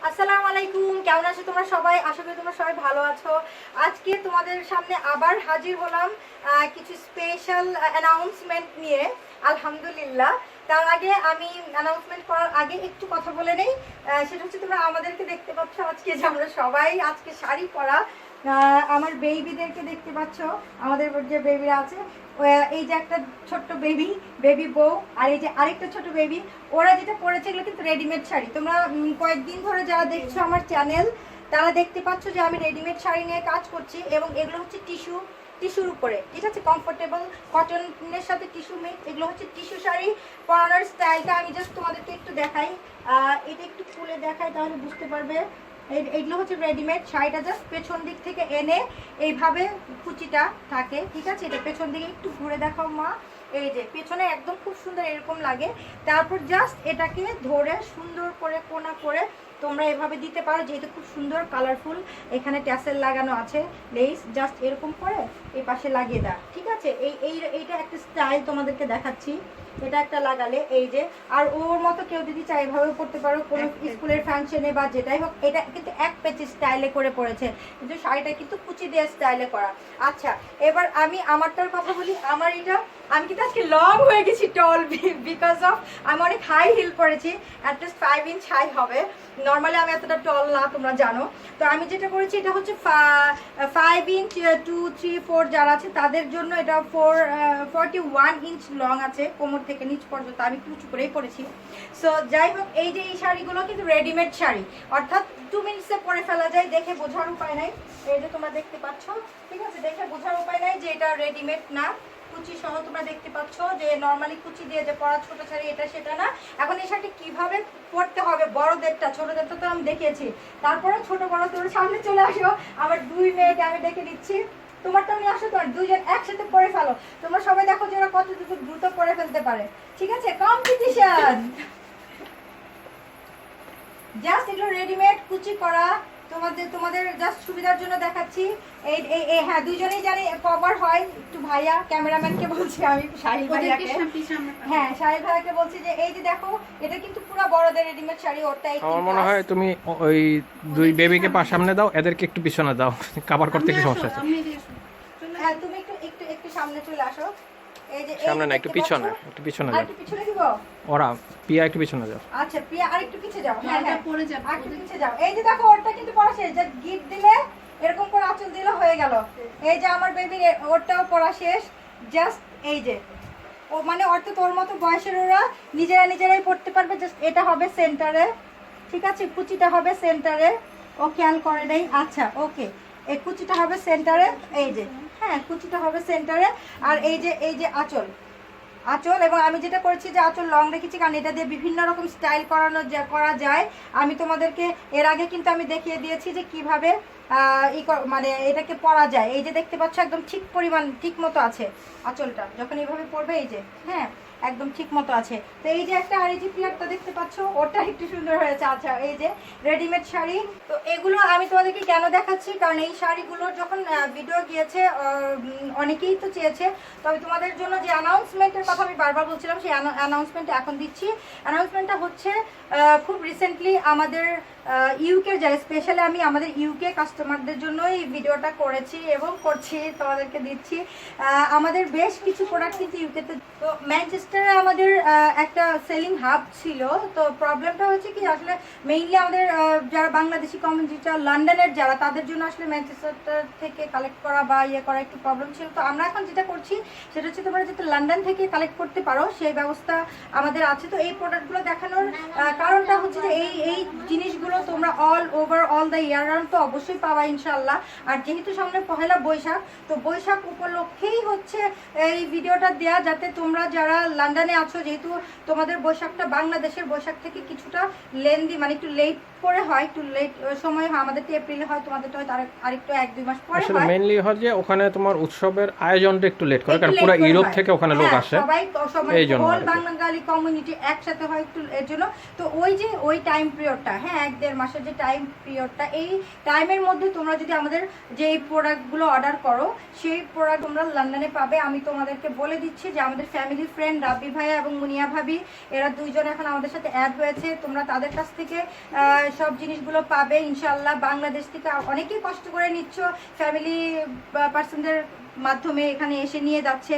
আসসালামু আলাইকুম, কেমন আছো তোমরা সবাই? আশা করি তোমরা সবাই ভালো আছো। আজকে তোমাদের সামনে আবার হাজির হলাম কিছু স্পেশাল অ্যানাউন্সমেন্ট নিয়ে। আলহামদুলিল্লাহ। তার আগে আমি অ্যানাউন্সমেন্ট করার আগে একটু কথা বলে নেই। সেটা হচ্ছে তোমরা আমাদেরকে দেখতে পাচ্ছ আজকে যে আমরা সবাই আজকে শাড়ি পরা। আমার বেবিদেরকে দেখতে পাচ্ছ, আমাদের যে বেবিরা আছে, এই যে একটা ছোট্ট বেবি বউ, আর এই যে আরেকটা ছোট বেবি, ওরা যেটা পরেছে এগুলো কিন্তু রেডিমেড শাড়ি। তোমরা কয়েকদিন ধরে যারা দেখছো আমার চ্যানেল, তারা দেখতে পাচ্ছ যে আমি রেডিমেড শাড়ি নিয়ে কাজ করছি, এবং এগুলো হচ্ছে টিস্যুর উপরে, ঠিক আছে, কমফোর্টেবল কটনের সাথে টিস্যু মিক্স। এগুলো হচ্ছে টিস্যু শাড়ি পরানোর স্টাইলটা আমি জাস্ট তোমাদেরকে একটু দেখাই। এটা একটু খুলে দেখাই, তাহলে বুঝতে পারবে। এইগুলো হচ্ছে রেডিমেড শাড়িটা, জাস্ট পেছন দিক থেকে এনে এইভাবে কুচিটা থাকে, ঠিক আছে। এটা পেছন দিকে একটু ঘুরে দেখাও মা। এই যে পেছনে একদম খুব সুন্দর এরকম লাগে। তারপর জাস্ট এটাকে ধরে সুন্দর করে কোনা করে তোমরা এভাবে দিতে পারো, যেহেতু খুব সুন্দর কালারফুল। এখানে ট্যাসেল লাগানো আছে, লেস জাস্ট এরকম করে এই পাশে লাগিয়ে দাও, ঠিক আছে। এইটা একটা স্টাইল তোমাদেরকে দেখাচ্ছি। এটা একটা লাগালে এই যে, আর ওর মতো কেউ যদি চাই এভাবে করতে পারো কোনো স্কুলের ফাংশনে বা যেটাই হোক। এটা কিন্তু এক পেচ স্টাইলে করে পড়েছে, কিন্তু শাড়িটা কিন্তু কুচি দিয়ে স্টাইলে করা। আচ্ছা, এবার আমি আমারটার কথা বলি। আমার এটা আমি কিন্তু আজকে লং হয়ে গেছি, টল, বিকজ অফ আমি অনেক হাই হিল পরেছি, অ্যাটলিস্ট 5 ইঞ্চ হাই হবে। নর্মালি আমি এতটা টল না, তোমরা জানো। তো আমি যেটা করেছি এটা হচ্ছে 5 ইঞ্চ 2, 3, 4 যারা আছে তাদের জন্য। এটা 41 ইঞ্চ লং আছে, কোমর থেকে নিচ পর্যন্ত। আমি একটু উঁচু করেই পরেছি। সো যাই হোক, এই যে এই শাড়িগুলো কিন্তু রেডিমেড শাড়ি, অর্থাৎ 2 মিনিটসে পরে ফেলা যায়, দেখে বোঝার উপায় নাই। এই যে তোমরা দেখতে পাচ্ছ, ঠিক আছে, দেখে বোঝার উপায় নাই যে এটা রেডিমেড না। কুচি সহ তোমরা দেখতে পাচ্ছ যে নর্মালি কুচি দিয়ে যে পরা ছোট শাড়ি, এটা সেটা না। এখন এই শাড়িটি কিভাবে পরতে হবে, বড়দেরটা, ছোটদেরটা তো আমি দেখিয়েছি। তারপরে ছোট বড় তোর সামনে চলে আসো, আমার 2 মেয়েকে আমি দেখে দিচ্ছি। তোমারটা নিয়ে আসো, তোমার দুইজন একসাথে পরে ফেলো। তোমরা সবাই দেখো যে ওরা কত দ্রুত পরে ফেলতে পারে, ঠিক আছে। কম্পিটিশন। জাস্ট এগুলো রেডিমেড কুচি করা, তোমাদের জাস্ট সুবিধার জন্য দেখাচ্ছি। এই হ্যাঁ, দুইজনেই জানি কভার হয়। একটু ভাইয়া ক্যামেরাম্যানকে বলছি, আমি সাহিল ভাইয়াকে, হ্যাঁ সাহিল ভাইয়াকে বলছি যে এই যে দেখো, এটা কিন্তু পুরো বড়দের রেডিমেড শাড়ি। ওরটা আমার মনে হয় তুমি ওই দুই বেবিকে সামনে দাও, এদেরকে একটু পিছনে দাও, কভার করতে কি সমস্যা আছে? হ্যাঁ, তুমি একটু একটু একটু সামনে চলে আসো। এই যে সামনে না, একটু পিছনে, একটু পিছনে আর যাও। একটু পিছনে দিব। ওরা পিয়া একটু পিছনে যাও। আচ্ছা প্রিয়া, আর একটু পিছে যাও। হ্যাঁ হ্যাঁ, পড়ে যাও, আর একটু পিছে যাও। এই যে দেখো, ওরটা কিন্তু পড়া শেষ। যে গিফট দিলে এরকম করে আঁচল দিলে হয়ে গেল। এই যে আমার বেবির ওরটাও পড়া শেষ। জাস্ট এই যে ও, মানে অর্থাৎ তোর মতো বয়সের ওরা নিজেরাই পড়তে পারবে। জাস্ট এটা হবে সেন্টারে, ঠিক আছে, কুচিটা হবে সেন্টারে। ও খেয়াল করে নেই। আচ্ছা ওকে, এই কুচিটা হবে সেন্টারে। এই যে হ্যাঁ, কুচিটা হবে সেন্টারে। আর এই যে আঁচল, এবং আমি যেটা করেছি যে আঁচল লং রেখেছি, কারণ এটা দিয়ে বিভিন্ন রকম স্টাইল করা যায়। আমি তোমাদেরকে এর আগে কিন্তু আমি দেখিয়ে দিয়েছি যে কিভাবে মানে এটাকে পরা যায়। এই যে দেখতে পাচ্ছ, একদম ঠিক পরিমাণ ঠিক মতো আছে আঁচলটা, যখন এইভাবে পরবে এই যে, হ্যাঁ একদম ঠিক মতো আছে। তো এই যে একটা, আর এই যে পিয়ারটা দেখতে পাচ্ছ, ওটা একটু সুন্দর হয়েছে। আচ্ছা, এই যে রেডিমেড শাড়ি। তো এগুলো আমি তোমাদেরকে কেন দেখাচ্ছি, কারণ এই শাড়িগুলোর যখন ভিডিও গিয়েছে অনেকেই তো চেয়েছে। তবে তোমাদের জন্য যে অ্যানাউন্সমেন্টের কথা আমি বারবার বলছিলাম, সেই অ্যানাউন্সমেন্টটা এখন দিচ্ছি। অ্যানাউন্সমেন্টটা হচ্ছে খুব রিসেন্টলি আমাদের ইউকের যারা, স্পেশালি আমি আমাদের ইউকে কাস্টমারদের জন্য এই ভিডিওটা করেছি এবং করছি, তোমাদেরকে দিচ্ছি। আমাদের বেশ কিছু প্রোডাক্ট কিন্তু ইউকেতে। তো ম্যানচেস্টারে আমাদের একটা সেলিং হাব ছিল। তো প্রবলেমটা হচ্ছে কি, আসলে মেইনলি আমাদের যারা বাংলাদেশি কমিউনিটিটা লন্ডনের যারা, তাদের জন্য আসলে ম্যানচেস্টার থেকে কালেক্ট করা বা ইয়ে করা একটু প্রবলেম ছিল। তো আমরা এখন যেটা করছি সেটা হচ্ছে, তোমরা যাতে লন্ডন থেকে কালেক্ট করতে পারো সেই ব্যবস্থা আমাদের আছে। তো এই প্রোডাক্টগুলো দেখানোর কারণটা হচ্ছে যে এই জিনিসগুলো তোমরা অল দ্য ইয়ার রাউন্ড তো অবশ্যই পাবা ইনশাল্লাহ। আর যেহেতু সামনে পহেলা বৈশাখ, তো বৈশাখ উপলক্ষেই হচ্ছে এই ভিডিওটা দেয়া, যাতে তোমরা যারা লন্ডনে আছো, যেহেতু তোমাদের বৈশাখটা বাংলাদেশের বৈশাখ থেকে কিছুটা লেন্দি, মানে একটু লেট করে হয়, একটু লেট সময় হয়। আমাদের তো এপ্রিলে হয়, তোমাদের তো হয়তো আরেকটু 1-2 মাস পরে হয়। আসলে মেইনলি হয় যে ওখানে তোমার উৎসবের আয়োজনটা একটু লেট করে, কারণ পুরো ইউরোপ থেকে ওখানে লোক আসে, এই জন্য হোল বাঙালি কমিউনিটি একসাথে হয় একটু এর জন্য। তো ওই টাইম পিরিয়ডটা, হ্যাঁ 1-1.5 মাসের যে টাইম পিরিয়ডটা, এই টাইমের মধ্যে তোমরা যদি আমাদের যে প্রোডাক্টগুলো অর্ডার করো, সেই প্রোডাক্ট তোমরা লন্ডনে পাবে। আমি তোমাদেরকে বলে দিচ্ছি যে আমাদের ফ্যামিলি ফ্রেন্ড রাব্বি ভাইয়া এবং মুনিয়া ভাবি, এরা দুইজন এখন আমাদের সাথে অ্যাড হয়েছে। তোমরা তাদের কাছ থেকে সব জিনিসগুলো পাবে ইনশাল্লাহ। বাংলাদেশ থেকে অনেকেই কষ্ট করে নিচ্ছ, ফ্যামিলি পার্সনদের মাধ্যমে এখানে এসে নিয়ে যাচ্ছে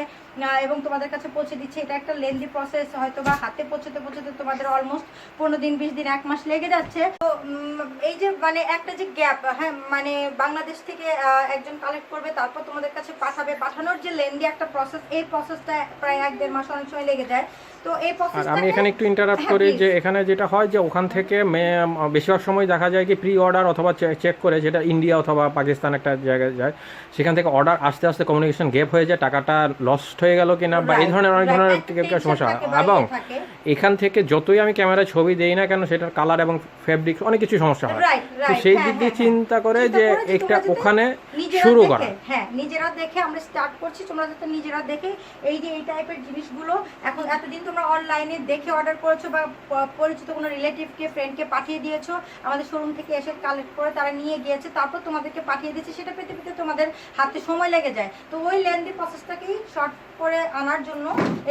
এবং তোমাদের কাছে পৌঁছে দিচ্ছে। এটা একটা লেন্দি প্রসেস, হয়তো বা হাতে পৌঁছতে পৌঁছতে তোমাদের অলমোস্ট 15 দিন 20 দিন 1 মাস লেগে যাচ্ছে। তো এই যে মানে একটা যে গ্যাপ, হ্যাঁ মানে বাংলাদেশ থেকে একজন কালেক্ট করবে, তারপর তোমাদের কাছে পাঠাবে, পাঠানোর যে লেন্দি একটা প্রসেস, এই প্রসেসটা প্রায় 1-1.5 মাস অনেক সময় লেগে যায়। তো এই প্রসেসটা আমি এখানে একটু ইন্টারাপ্ট করি যে এখানে যেটা হয় যে ওখান থেকে বেশিরভাগ সময় দেখা যায় কি প্রি অর্ডার অথবা চেক করে, যেটা ইন্ডিয়া অথবা পাকিস্তান একটা জায়গায় যায়, সেখান থেকে অর্ডার আসতে আসতে কমিউনিকেশন গ্যাপ হয়ে যায়, টাকাটা লস্ট হয়ে গেল কিনা বা এই ধরনের অনেক ধরনের সমস্যা হয়। এবং এখান থেকে যতই আমি ক্যামেরায় ছবি দেই না কেন, সেটার কালার এবং ফেব্রিক অনেক কিছু সমস্যা হয়। তো সেই দিক দিয়ে চিন্তা করে যে একটা ওখানে শুরু করা, হ্যাঁ নিজেরা দেখে আমরা স্টার্ট করছি। তোমরা যাতে নিজেরা দেখে এই যে এই টাইপের জিনিসগুলো এখন এতদিন তোমরা অনলাইনে দেখে অর্ডার করেছো বা পরিচিত কোনো রিলেটিভকে ফ্রেন্ডকে পাঠিয়ে দিয়েছো, আমাদের শোরুম থেকে এসে কালেক্ট করে তারা নিয়ে গিয়েছে, তারপর তোমাদেরকে পাঠিয়ে দিয়েছে। সেটা পেতে পেতে তোমাদের হাতে সময় লেগে যায়। তো ওই লেন্দি প্রসেসটাকেই শর্ট করে আনার জন্য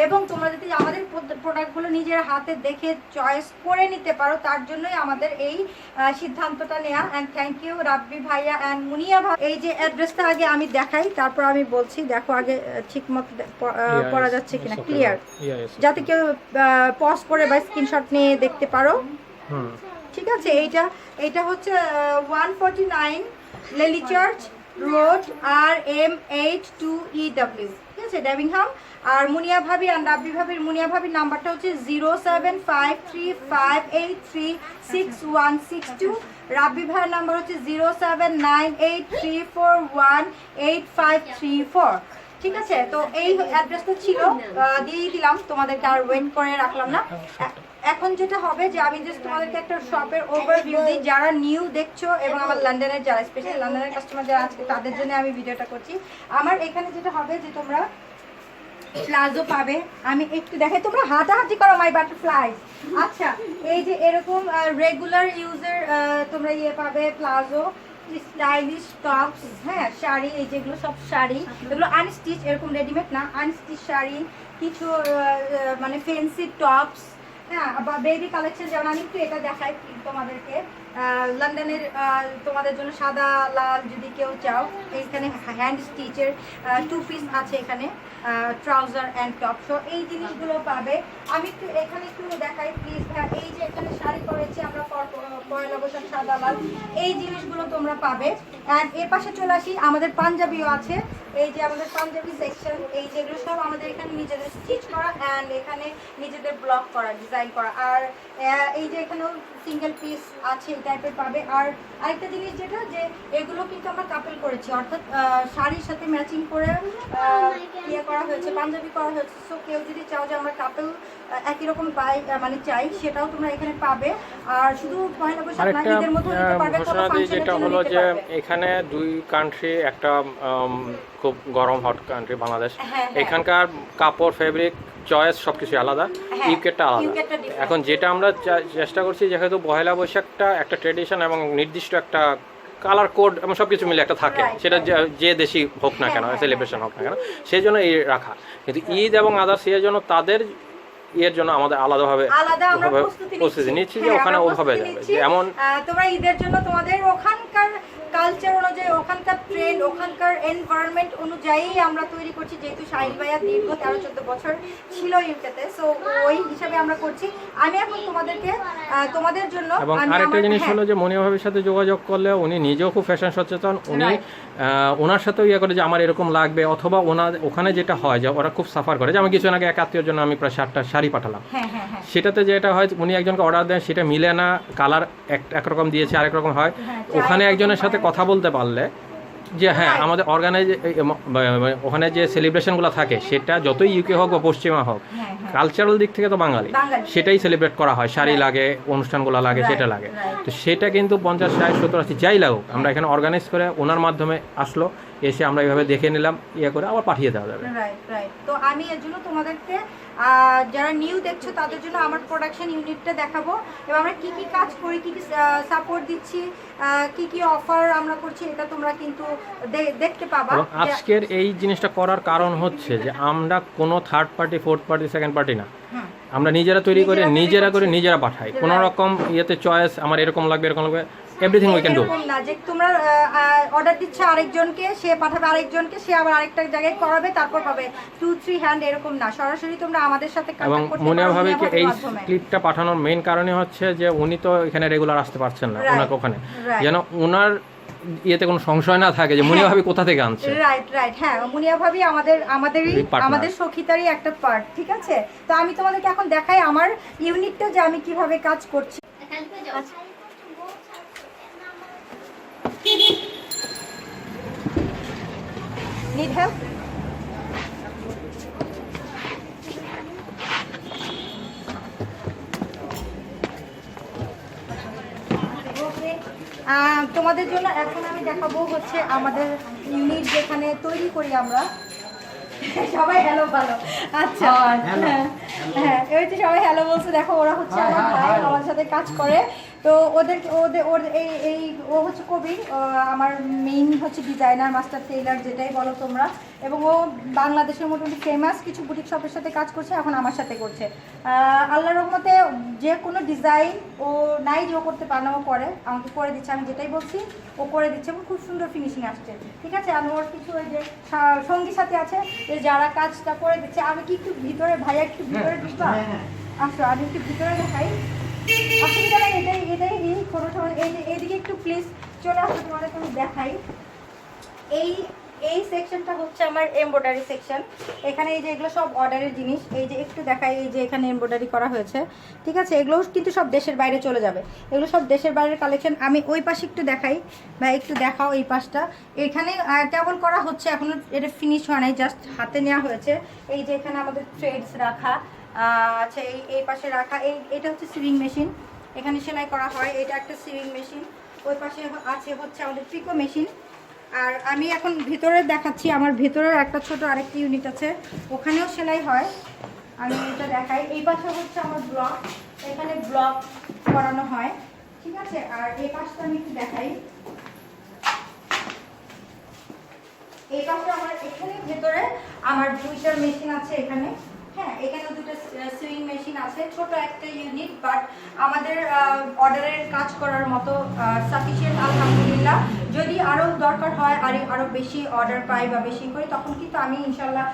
এবং তোমরা যদি আমাদের প্রোডাক্টগুলো নিজের হাতে দেখে চয়েস করে নিতে পারো, তার জন্যই আমাদের এই সিদ্ধান্তটা নেওয়া। অ্যান্ড থ্যাংক ইউ রাব্বি ভাইয়া অ্যান্ড মুনিয়া ভাই। এই যে অ্যাড্রেসটা আগে আমি দেখাই, তারপর আমি বলছি। দেখো আগে ঠিক মতো পড়া যাচ্ছে কিনা, ক্লিয়ার, যাতে কেউ পজ করে বা স্ক্রিনশট নিয়ে দেখতে পারো। ঠিক আছে, এইটা হচ্ছে 149 লেলি চার্চ রোড RM82EW, ঠিক আছে, ডেভিংহাম। আর মুনিয়া ভাবি আর রাব্বি ভাবির, মুনিয়া ভাবির নাম্বারটা হচ্ছে 07535366162। রাব্বি ভাইয়ের নাম্বার হচ্ছে 07983418534। ঠিক আছে, তো এই অ্যাড্রেসটা ছিল, দিয়ে দিলাম তোমাদেরকে, আর ওয়েট করে রাখলাম না। এখন যেটা হবে যে আমি জাস্ট তোমাদেরকে একটা শপের ওভারভিউ দিই, যারা নিউ দেখছো এবং আমার লন্ডনের যারা স্পেশালি লন্ডনের কাস্টমার যারা আছে তাদের জন্য আমি ভিডিওটা করছি। আমার এখানে যেটা হবে যে তোমরা প্লাজো পাবে, আমি একটু দেখাই, তোমরা হাঁটাহাঁটি করো মাই বাটারফ্লাই। আচ্ছা, এই যে এরকম রেগুলার ইউজের তোমরা ইয়ে পাবে, প্লাজো, স্টাইলিশ টপস, হ্যাঁ শাড়ি, এই যেগুলো সব শাড়ি, এগুলো আনস্টিচ, এরকম রেডিমেড না, আনস্টিচ শাড়ি, কিছু মানে ফ্যান্সি টপস, হ্যাঁ, বা বেবি কালেকশন। যেমন আমি একটু এটা দেখাই তোমাদেরকে, লন্ডনের তোমাদের জন্য সাদা লাল যদি কেউ চাও, এইখানে হ্যান্ড স্টিচের 2 পিস আছে, এখানে ট্রাউজার অ্যান্ড টপ, সো এই জিনিসগুলো পাবে। আমি একটু এখানে একটু দেখাই প্লিজ ভাই। এই যে এখানে শাড়ি করেছি আমরা পয়লা বৈশাখ সাদা লাল, এই জিনিসগুলো তোমরা পাবে। অ্যান্ড এর পাশে চলে আসি, আমাদের পাঞ্জাবিও আছে। এই যে আমাদের পাঞ্জাবি সেকশন, এই যেগুলো সব আমাদের এখানে নিজেদের স্টিচ করা অ্যান্ড এখানে নিজেদের ব্লক করা, ডিজাইন করা। আর এই যে এখানেও সিঙ্গেল পিস আছে, এই টাইপের পাবে। আর আরেকটা জিনিস যেটা, যে এগুলো কিন্তু আমরা কাপল করেছি, অর্থাৎ শাড়ির সাথে ম্যাচিং করে ইয়ে করা হয়েছে, পাঞ্জাবি করা হয়েছে। সো কেউ যদি চাও যে আমরা কাপল একই রকম মানে চাই, সেটাও তোমরা এখানে পাবে। আর শুধু পয়লা বৈশাখ না, ঈদের মধ্যে নিতে পারবে, কোনো ফাংশনের জন্য নিতে পারবে। এখানে 2 কান্ট্রি, একটা খুব গরম হট কান্ট্রি বাংলাদেশ, এখানকার কাপড়, ফেব্রিক, চয়েস সবকিছু আলাদা, ইউকেটা আলাদা। এখন যেটা আমরা চেষ্টা করছি, যেহেতু পয়লা বৈশাখটা একটা ট্রেডিশন এবং নির্দিষ্ট একটা কালার কোড এবং সব কিছু মিলে একটা থাকে, সেটা যে দেশি হোক না কেন, সেলিব্রেশন হোক না কেন, সেই জন্য এই রাখা। কিন্তু ঈদ এবং আদার্স এর জন্য তাদের এর জন্য আমাদের আলাদাভাবে প্রস্তুতি নিচ্ছি, যে ওখানে ওভাবে যাবে। যেমন তোমরা ঈদের জন্য তোমাদের ওখানকার কালচার অনুযায়ী, ওখানকার ট্রেন্ড, ওখানকার এনভায়রনমেন্ট অনুযায়ী আমরা তৈরি করছি। যেহেতু সাহিল ভাইয়া দীর্ঘ 13-14 বছর ছিল ইউকেতে, সো ওই হিসাবে আমরা করছি। আমি এখন তোমাদেরকে তোমাদের জন্য, এবং আরেকটা জিনিস হলো যে মনিয়া ভাবির সাথে যোগাযোগ করলে উনি নিজেও খুব ফ্যাশন সচেতন, উনি ওনার সাথেও ইয়ে করে যে আমার এরকম লাগবে, অথবা ওখানে যেটা হয় যে ওরা খুব সাফার করে, যে আমি কিছু আগে এক আত্মীয়র জন্য আমি প্রায় 7টা শাড়ি পাঠালাম, সেটাতে যেটা হয় উনি একজনকে অর্ডার দেন, সেটা মিলে না, কালার একরকম দিয়েছে, আরেক রকম হয়। ওখানে একজনের সাথে কথা বলতে পারলে যে হ্যাঁ আমাদের অর্গানাইজ ওখানে যে সেলিব্রেশনগুলো থাকে, সেটা যতই ইউকে হোক বা পশ্চিমা হোক, কালচারাল দিক থেকে তো বাঙালি, সেটাই সেলিব্রেট করা হয়। শাড়ি লাগে, অনুষ্ঠানগুলো লাগে, সেটা লাগে। তো সেটা কিন্তু 50, 60, 70, 80 যাই লাগুক, আমরা এখানে অর্গানাইজ করে ওনার মাধ্যমে আসলো, এসে আমরা এইভাবে দেখে নিলাম, ইয়ে করে আবার পাঠিয়ে দেওয়া যাবে। তো আমি এর জন্য তোমাদেরকে, যারা নিউ দেখছো তাদের জন্য আমার প্রোডাকশন ইউনিটটা দেখাবো, এবং আমরা কি কি কাজ করি, কি কি সাপোর্ট দিচ্ছি, কি কি অফার আমরা করছি, এটা তোমরা কিন্তু দেখতে পাবা। আজকের এই জিনিসটা করার কারণ হচ্ছে যে আমরা কোনো third party, fourth party, second party না, আমরা নিজেরা তৈরি করে নিজেরা তৈরি করছি। নিজেরা পাঠাই, কোনো রকম ইয়েতে চয়েস আমার এরকম লাগবে এভরিথিং উই ক্যান ডু। এরকম না যে তোমরা অর্ডার দিচ্ছে আরেকজনকে, সে পাঠাবে আরেকজনকে, সে আবার আরেকটা জায়গায় করাবে তারপর পাবে 2-3 হ্যান্ড, এরকম না। সরাসরি তোমরা আমাদের সাথে এবং কন্টাক্ট করতে মুনিয়া পারো ভাবিকে মুনিয়া এই ভাবির মাধ্যমে। ক্লিপটা পাঠানোর মেইন কারণে হচ্ছে যে উনি তো এখানে রেগুলার আসতে পারছেন না, Right, ওনাকে ওখানে right. যেন ওনার ইয়েতে কোনো সংশয় না থাকে যে মুনিয়া ভাবি কোথা থেকে আনছে। রাইট, হ্যাঁ, মুনিয়া ভাবি আমাদেরই partner. আমাদের সখিতারই একটা পার্ট, ঠিক আছে। তো আমি তোমাদেরকে এখন দেখাই আমার ইউনিটটা যে আমি কিভাবে কাজ করছি। Need help? তোমাদের জন্য এখন আমি দেখাবো হচ্ছে আমাদের ইউনিট যেখানে তৈরি করি আমরা। সবাই হ্যালো ভালো, আচ্ছা হ্যাঁ এই হচ্ছে সবাই হ্যালো বলছে। দেখো ওরা হচ্ছে আমার ভাই, আমার সাথে কাজ করে। তো ওর এই ও হচ্ছে কবির, আমার মেইন হচ্ছে ডিজাইনার, মাস্টার টেইলার যেটাই বলো তোমরা। এবং ও বাংলাদেশের মোটামুটি ফেমাস কিছু বুটিক শপের সাথে কাজ করছে, এখন আমার সাথে করছে। আল্লাহর রহমতে যে কোনো ডিজাইন ও নাই যে ও করতে পারে না, ও করে, আমাকে করে দিচ্ছে, আমি যেটাই বলছি ও করে দিচ্ছে এবং খুব সুন্দর ফিনিশিং আসছে, ঠিক আছে। আমি ওর কিছু ওই যে সঙ্গী সাথে আছে যে যারা কাজটা করে দিচ্ছে। আমি কি একটু ভিতরে, ভাইয়া একটু ভিতরে ঢুকবা? আসো, আমি একটু ভিতরে দেখাই। অসুবিধা নেই, এটাই কোনো সময় এইদিকে একটু প্লিজ চলে আসো, তোমাদেরকে আমি দেখাই। এই সেকশনটা হচ্ছে আমার এমব্রয়ডারি সেকশন। এখানে এই যে এগুলো সব অর্ডারের জিনিস, এই যে একটু দেখাই, এই যে এখানে এমব্রয়ডারি করা হয়েছে, ঠিক আছে। এগুলো কিন্তু সব দেশের বাইরে চলে যাবে, এগুলো সব দেশের বাইরের কালেকশন। আমি ওই পাশে একটু দেখাই, ভাই একটু দেখাও এই পাশটা। এখানে কেমন করা হচ্ছে, এখনো এটা ফিনিশ হয় নাই, জাস্ট হাতে নেওয়া হয়েছে। এই যে এখানে আমাদের থ্রেডস রাখা আচ্ছা, এই পাশে রাখা, এটা হচ্ছে সিউইং মেশিন, এখানে সেলাই করা হয়, এটা একটা সিউইং মেশিন। ওই পাশে আছে হচ্ছে আমাদের ট্রিকো মেশিন। আর আমি এখন ভিতরে দেখাচ্ছি, আমার ভিতরের একটা ছোট আরেকটি ইউনিট আছে, ওখানেও সেলাই হয়, আমি এটা দেখাই। এই পাশে হচ্ছে আমার ব্লক, এখানে ব্লক করানো হয়, ঠিক আছে। আর এই পাশটা আমি একটু দেখাই, এই পাশে আমার এখানে ভেতরে আমার দুইটা মেশিন আছে এখানে, হ্যাঁ, এখানে দুটো সুইং মেশিন আছে, ছোট একটা ইউনিট, বাট আমাদের অর্ডারের কাজ করার মতো সাফিসিয়েন্ট আলহামদুলিল্লাহ। যদি আরও দরকার হয়, আরও বেশি অর্ডার পাই বা বেশি করি, তখন কিন্তু আমি ইনশাল্লাহ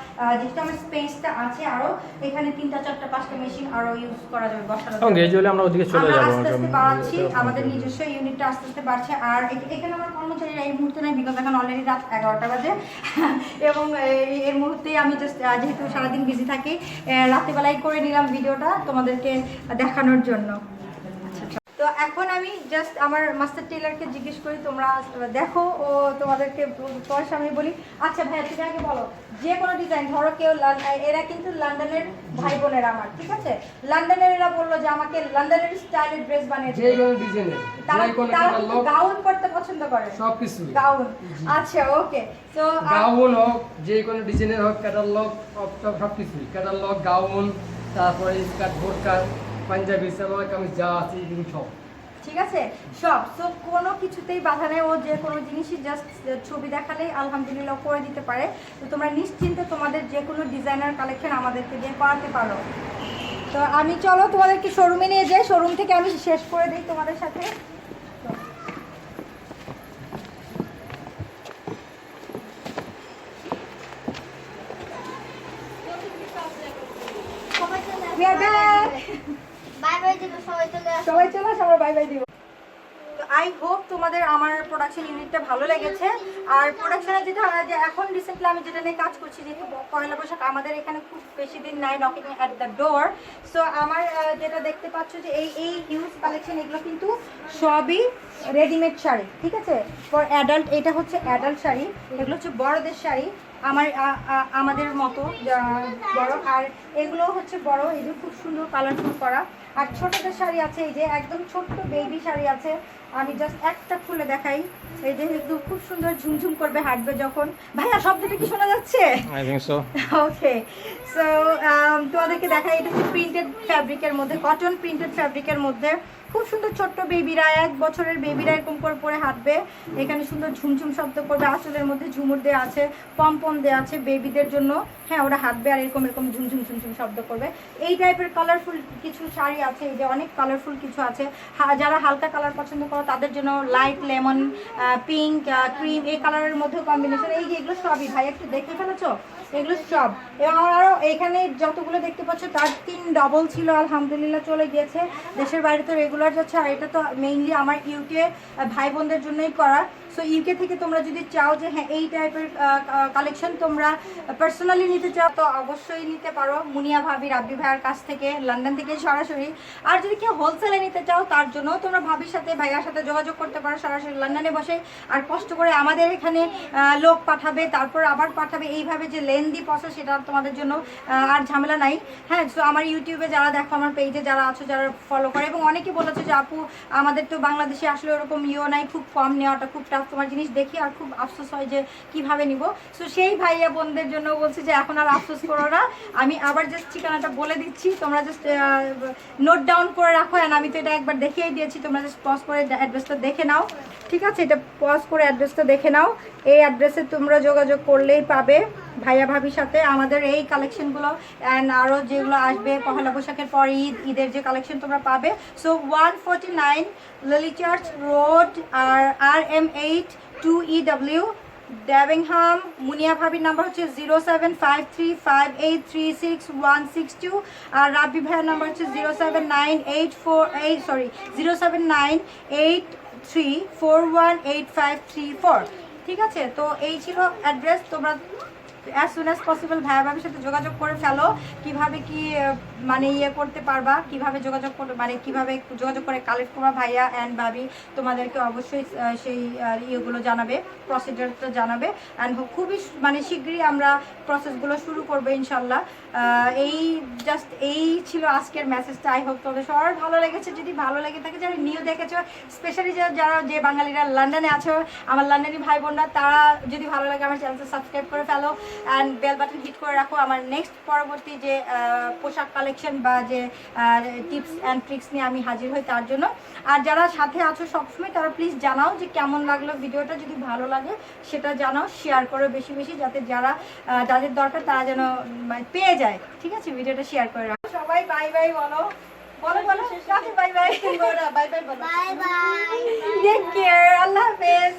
যেহেতু আমার স্পেসটা আছে আরও, এখানে 3টা 4টা 5টা মেশিন আরও ইউজ করা যাবে, বসানো যাবে। গ্রাজুয়ালি আমরা ওদিকে চলে যাব, আস্তে আস্তে বাড়াচ্ছি, আমাদের নিজস্ব ইউনিটটা আস্তে আস্তে বাড়ছে। আর এখানে আমার কর্মচারীরা এই মুহূর্তে নাই, বিকজ এখন অলরেডি রাত 11টা বাজে এবং এর মুহূর্তেই আমি জাস্ট যেহেতু সারাদিন বিজি থাকি, রাত্রিবেলায় করে নিলাম ভিডিওটা তোমাদেরকে দেখানোর জন্য। তো এখন আমি জাস্ট আমার মাস্টার টেইলারকে জিজ্ঞেস করি, তোমরা দেখো, ও তোমাদেরকে তোমার সামনে বলি। আচ্ছা ভাইয়া, তুমি আগে বলো, যে কোনো ডিজাইন ধরো কেউ, এরা কিন্তু লন্ডনের ভাই বোনেরা আমার, ঠিক আছে। লন্ডনের এরা বললো যে আমাকে লন্ডনের স্টাইলের ড্রেস বানিয়ে দিতে, তারা গাউন পরতে পছন্দ করে, সবকিছু গাউন। আচ্ছা, ওকে। তো গাউন হোক, যে কোনো ডিজাইনের হোক, ক্যাটালগ সবকিছু, ক্যাটালগ, গাউন, তারপরে স্কার্ট, বোরকা, পাঞ্জাবি, সালোয়ার কামিজ যা আছে এগুলো সব, ঠিক আছে, সব। সো কোনো কিছুতেই বাধা নেই, ও যে কোনো জিনিসই জাস্ট ছবি দেখালেই আলহামদুলিল্লাহ করে দিতে পারে। তো তোমরা নিশ্চিন্তে তোমাদের যে কোনো ডিজাইনার কালেকশন আমাদেরকে দিয়ে করাতে পারো। তো আমি চলো তোমাদেরকে শোরুমে নিয়ে যাই, শোরুম থেকে আমি শেষ করে দিই তোমাদের সাথে। সবাই চলে আসো, আমরা বাই বাই দিব। আই হোপ তোমাদের আমার প্রোডাকশন ইউনিটটা ভালো লেগেছে। আর প্রোডাকশনে যেটা যে এখন রিসেন্টলি আমি যেটা নিয়ে কাজ করছি, যেহেতু পয়লা বৈশাখ আমাদের এখানে খুব বেশি দিন নাই, knocking at the door. So আমার যেটা দেখতে পাচ্ছ যে এই হিউজ কালেকশন, এগুলো কিন্তু সবই রেডিমেড শাড়ি, ঠিক আছে, ফর অ্যাডাল্ট। এটা হচ্ছে অ্যাডাল্ট শাড়ি, এগুলো হচ্ছে বড়দের শাড়ি, আমাদের মতো বড়। আর এগুলো হচ্ছে বড়, এই যে খুব সুন্দর কালারফুল করা। আর ছোটদের শাড়ি আছে, এই যে একদম ছোট্ট বেবি শাড়ি আছে, আমি জাস্ট একটা খুলে দেখাই। এই যে একটু খুব সুন্দর ঝুমঝুম করবে হাঁটবে যখন। ভাইয়া শব্দটা কি শোনা যাচ্ছে? I think so. Okay, so তোমাদেরকে দেখাই, এটা হচ্ছে প্রিন্টেড ফ্যাব্রিকের মধ্যে, কটন প্রিন্টেড ফ্যাব্রিকের মধ্যে খুব সুন্দর ছোট্ট বেবিরা, 1 বছরের বেবিরা এরকম করে পরে হাঁটবে। এখানে সুন্দর ঝুমঝুম শব্দ করবে, আঁচলের মধ্যে ঝুমুর দেওয়া আছে, পমপম দেওয়া আছে বেবিদের জন্য। হ্যাঁ, ওরা হাঁটবে আর এরকম এরকম ঝুমঝুম ঝুমঝুম শব্দ করবে। এই টাইপের কালারফুল কিছু শাড়ি আছে, এই যে অনেক কালারফুল কিছু আছে। যারা হালকা কালার পছন্দ করো তাদের জন্য লাইট লেমন, পিঙ্ক, ক্রিম এই কালারের মধ্যে কম্বিনেশন। এই যে এগুলো সবই ভাই একটু দেখে ফেলেছো, এগুলো সব। এবং আমার আরও এখানে যতগুলো দেখতে পাচ্ছ তার 3 ডবল ছিল, আলহামদুলিল্লাহ চলে গিয়েছে দেশের বাইরে তো রেগুলার যাচ্ছে। আর এটা তো মেইনলি আমার ইউকে ভাই বোনদের জন্যই করা। সো ইউকে থেকে তোমরা যদি চাও যে হ্যাঁ এই টাইপের কালেকশন তোমরা পার্সোনালি নিতে চাও তো অবশ্যই নিতে পারো মুনিয়া ভাবি, রাব্বি ভাইয়ের কাছ থেকে, লন্ডন থেকে সরাসরি। আর যদি কেউ হোলসেলে নিতে চাও তার জন্য তোমরা ভাবির সাথে ভাইয়ার সাথে যোগাযোগ করতে পারো সরাসরি লন্ডনে বসে। আর কষ্ট করে আমাদের এখানে লোক পাঠাবে, তারপর আবার পাঠাবে, এইভাবে যে লেন্দি প্রসেস সেটা তোমাদের জন্য আর ঝামেলা নাই। হ্যাঁ, সো আমার ইউটিউবে যারা দেখো, আমার পেজে যারা আছো, যারা ফলো করে, এবং অনেকে বলেছে যে আপু আমাদের তো বাংলাদেশে আসলে ওরকম নাই, খুব কম নেওয়াটা খুব টাফ, তোমার জিনিস দেখি আর খুব আফসোস হয় যে কিভাবে নিব। সো সেই ভাইয়া বোনদের জন্য বলছি যে এখন আর আফসোস করো না, আমি আবার জাস্ট ঠিকানাটা বলে দিচ্ছি, তোমরা জাস্ট নোট ডাউন করে রাখো। অ্যান্ড আমি তো এটা একবার দেখিয়ে দিয়েছি, তোমরা জাস্ট পজ করে অ্যাড্রেসটা দেখে নাও। ঠিক আছে, এটা পজ করে অ্যাড্রেসটা দেখে নাও। এই অ্যাড্রেসে তোমরা যোগাযোগ করলেই পাবে ভাইয়া ভাবির সাথে আমাদের এই কালেকশনগুলো। অ্যান্ড আরও যেগুলো আসবে পহেলা বৈশাখের পর ঈদের যে কালেকশন তোমরা পাবে। সো 149 লিলি চার্চ রোড আর RM8 2EW ডেভিংহাম। মুনিয়া ভাবির নাম্বার হচ্ছে 07535836162। আর রাব্বি ভাইয়ের নাম্বার হচ্ছে 0798483418534। ঠিক আছে, তো এই ছিল অ্যাড্রেস। তোমরা অ্যাজ সুন অ্যাজ পসিবল ভাইয়া ভাবির সাথে যোগাযোগ করে ফেলো। কিভাবে কি মানে করতে পারবা, কিভাবে যোগাযোগ করবে, মানে কিভাবে যোগাযোগ করে কালেক্ট করবা ভাইয়া অ্যান্ড ভাবি তোমাদেরকে অবশ্যই সেই ইয়েগুলো জানাবে, প্রসিডিউরটা জানাবে। অ্যান্ড খুবই মানে শীঘ্রই আমরা প্রসেসগুলো শুরু করবো ইনশাল্লাহ। এই ছিল আজকের মেসেজটা। আই হোপ তোমাদের সবার ভালো লেগেছে। যদি ভালো লেগে থাকে, যারা নিউ দেখেছো, স্পেশালি যারা যে বাঙালিরা লন্ডনে আছো, আমার লন্ডনী ভাই বোনরা, তারা যদি ভালো লাগে আমার চ্যানেলটা সাবস্ক্রাইব করে ফেলো অ্যান্ড বেল বাটন হিট করে রাখো আমার নেক্সট পরবর্তী যে পোশাক কালেকশন বা যে টিপস অ্যান্ড ট্রিক্স নিয়ে আমি হাজির হই তার জন্য। আর যারা সাথে আছো সবসময় তারা প্লিজ জানাও যে কেমন লাগলো ভিডিওটা। যদি ভালো লাগে সেটা জানাও, শেয়ার করো বেশি বেশি, যাতে যাদের দরকার তারা যেন পেয়ে যায়। ঠিক আছে, ভিডিওটা শেয়ার করে রাখো। সবাই বাই বাই বলো, বলো বলো bye bye, bye bye, take care, আল্লাহ হাফেজ।